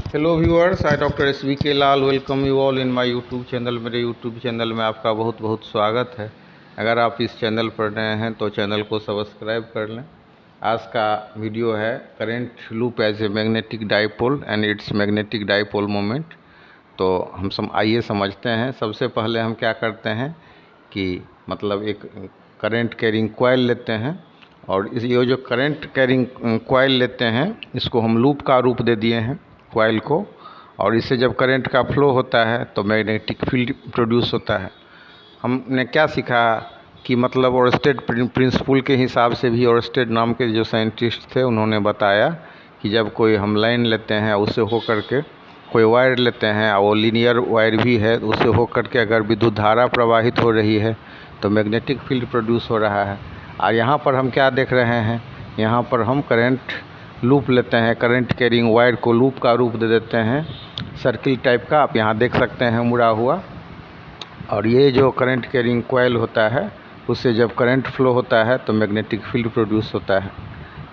Hello viewers, I doctor SVK Lal welcome you all in my YouTube channel. मेरे YouTube channel में आपका बहुत बहुत स्वागत है। अगर आप इस चैनल पर नए हैं तो चैनल को सब्सक्राइब कर लें। आज का वीडियो है current loop as a magnetic dipole and it's magnetic dipole moment. तो आइए समझते हैं। सबसे पहले हम क्या करते हैं कि मतलब एक करंट कैरिंग कॉइल लेते हैं, और ये जो करंट कैरिंग कॉइल लेते हैं इसको हम लूप का रूप दे दिए हैं कॉइल को, और इससे जब करंट का फ्लो होता है तो मैग्नेटिक फील्ड प्रोड्यूस होता है। हमने क्या सीखा कि मतलब ओरस्टेड प्रिंसिपल के हिसाब से भी, ओरस्टेड नाम के जो साइंटिस्ट थे उन्होंने बताया कि जब कोई हम लाइन लेते हैं उससे होकर के कोई वायर लेते हैं, और वो लीनियर वायर भी है, उससे होकर के अगर विद्युत धारा प्रवाहित हो रही है तो मैग्नेटिक फील्ड प्रोड्यूस हो रहा है। और यहाँ पर हम क्या देख रहे हैं, यहाँ पर हम करंट लूप लेते हैं, करंट कैरिंग वायर को लूप का रूप दे देते हैं, सर्किल टाइप का आप यहाँ देख सकते हैं मुड़ा हुआ। और ये जो करंट कैरिंग कॉइल होता है उससे जब करंट फ्लो होता है तो मैग्नेटिक फील्ड प्रोड्यूस होता है।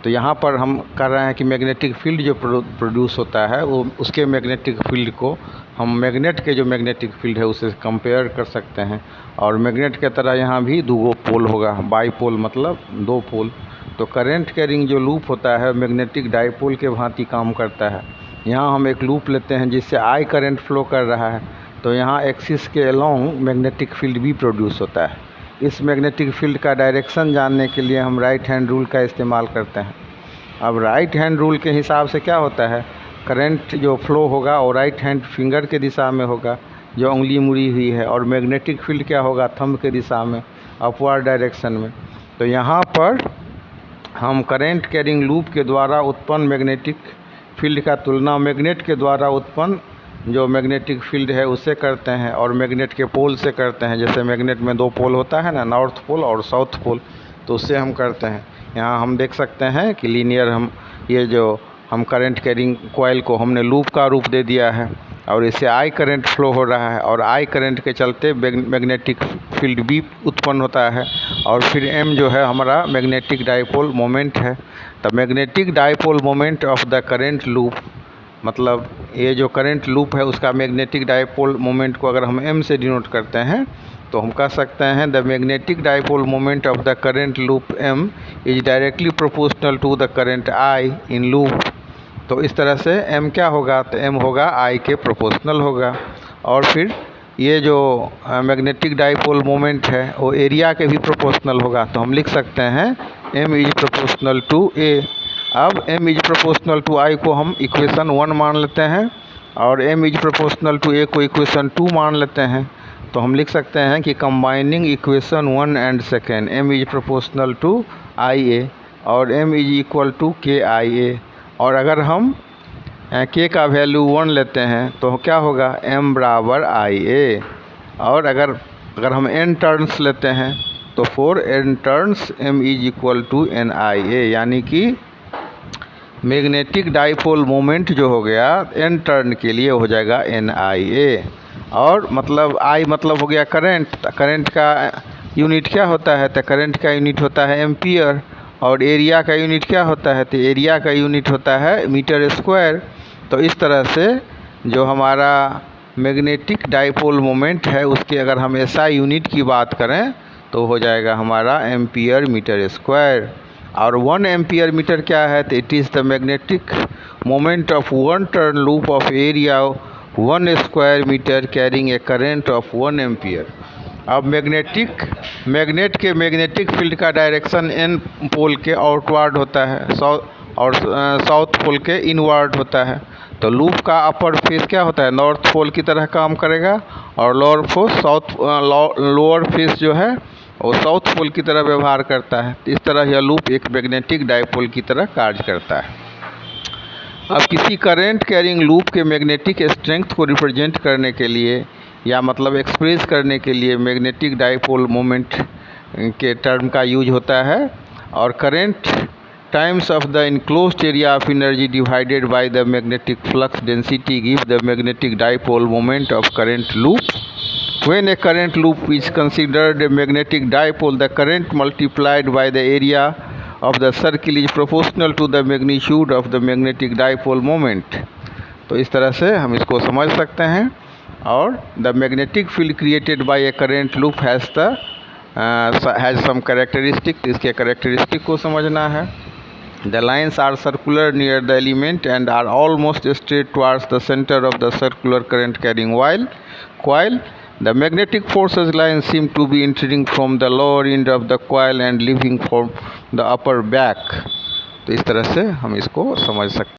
तो यहाँ पर हम कर रहे हैं कि मैग्नेटिक फील्ड जो प्रोड्यूस होता है वो उसके मैग्नेटिक फील्ड को हम मैग्नेट के जो मैग्नेटिक फील्ड है उससे कंपेयर कर सकते हैं। और मैग्नेट के तरह यहाँ भी दो पोल होगा, बाईपोल मतलब दो पोल। तो करंट कैरिंग जो लूप होता है मैग्नेटिक डाइपोल के भांति काम करता है। यहाँ हम एक लूप लेते हैं जिससे आई करंट फ्लो कर रहा है, तो यहाँ एक्सिस के अलोंग मैग्नेटिक फील्ड भी प्रोड्यूस होता है। इस मैग्नेटिक फील्ड का डायरेक्शन जानने के लिए हम राइट हैंड रूल का इस्तेमाल करते हैं। अब राइट हैंड रूल के हिसाब से क्या होता है, करंट जो फ्लो होगा वो राइट हैंड फिंगर के दिशा में होगा जो उंगली मुड़ी हुई है, और मैग्नेटिक फील्ड क्या होगा, थंब के दिशा में, अपवर्ड डायरेक्शन में। तो यहाँ पर हम करंट कैरिंग लूप के द्वारा उत्पन्न मैग्नेटिक फील्ड का तुलना मैग्नेट के द्वारा उत्पन्न जो मैग्नेटिक फील्ड है उससे करते हैं, और मैग्नेट के पोल से करते हैं। जैसे मैग्नेट में दो पोल होता है ना, नॉर्थ पोल और साउथ पोल, तो उससे हम करते हैं। यहाँ हम देख सकते हैं कि लीनियर ये जो हम करंट कैरिंग कॉइल को हमने लूप का रूप दे दिया है, और इससे आई करंट फ्लो हो रहा है, और आई करंट के चलते मैग्नेटिक फील्ड भी उत्पन्न होता है। और फिर m जो है हमारा मैग्नेटिक डाइपोल मोमेंट है। The magnetic dipole moment of the current loop, मतलब ये जो करंट लूप है उसका मैग्नेटिक डाइपोल मोमेंट को अगर हम m से डिनोट करते हैं तो हम कह सकते हैं the magnetic dipole moment of the current loop m is directly proportional to the current I in loop. तो इस तरह से m क्या होगा, तो m होगा I के प्रोपोर्शनल होगा। और फिर ये जो मैग्नेटिक डाइपोल मोमेंट है वो एरिया के भी प्रोपोर्शनल होगा। तो हम लिख सकते हैं m is proportional to a। अब m is proportional to I को हम इक्वेशन 1 मान लेते हैं, और m is proportional to a को इक्वेशन 2 मान लेते हैं। तो हम लिख सकते हैं कि combining equation 1 and second, m is proportional to IA और m is equal to KIA। और अगर हम k का वैल्यू 1 लेते हैं तो क्या होगा, m बराबर IA। और अगर हम n टर्न्स लेते हैं तो 4 n turns m is equal to NIA, यानी कि मैग्नेटिक डाइपोल मोमेंट जो हो गया n टर्न के लिए हो जाएगा NIA। और मतलब I मतलब हो गया करंट, करंट का यूनिट क्या होता है, तो करंट का यूनिट होता है एम्पियर, और एरिया का यूनिट क्या होता है, तो एरिया का यूनिट होता है मीटर स्क्वायर। तो इस तरह से जो हमारा मैग्नेटिक डाइपोल मोमेंट है उसके अगर हम SI यूनिट की बात करें तो हो जाएगा हमारा एम्पियर मीटर स्क्वायर। और 1 एम्पियर मीटर क्या है, तो it is the magnetic moment of 1 turn loop of area 1 square meter carrying a current of 1 ampere. अब मैग्नेट के मैग्नेटिक फील्ड का डायरेक्शन n पोल के आउटवर्ड होता है, साउथ पोल के इनवर्ड होता है। तो लूप का अपर फेस क्या होता है, नॉर्थ पोल की तरह काम करेगा, और लोअर फेस जो है वो साउथ पोल की तरह व्यवहार करता है। इस तरह यह लूप एक मैग्नेटिक डाइपोल की तरह कार्य करता है। अब किसी करंट कैरिंग लूप के मैग्नेटिक स्ट्रेंथ को रिप्रेजेंट करने के लिए या मतलब एक्सप्रेस करने के लिए मैग्नेटिक डाइपोल मोमेंट के टर्म का यूज होता है। और current times of the enclosed area of energy divided by the magnetic flux density give the magnetic dipole moment of current loop. When a current loop is considered a magnetic dipole, the current multiplied by the area of the circle is proportional to the magnitude of the magnetic dipole moment. तो इस तरह से हम इसको समझ सकते हैं। और the magnetic field created by a current loop has some characteristic, इसके कैरेक्टरिस्टिक को समझना है। The lines are circular near the element and are almost straight towards the center of the circular current carrying coil. The magnetic forces lines seem to be entering from the lower end of the coil and leaving from the upper back. तो इस तरह से हम इसको समझ सकते हैं।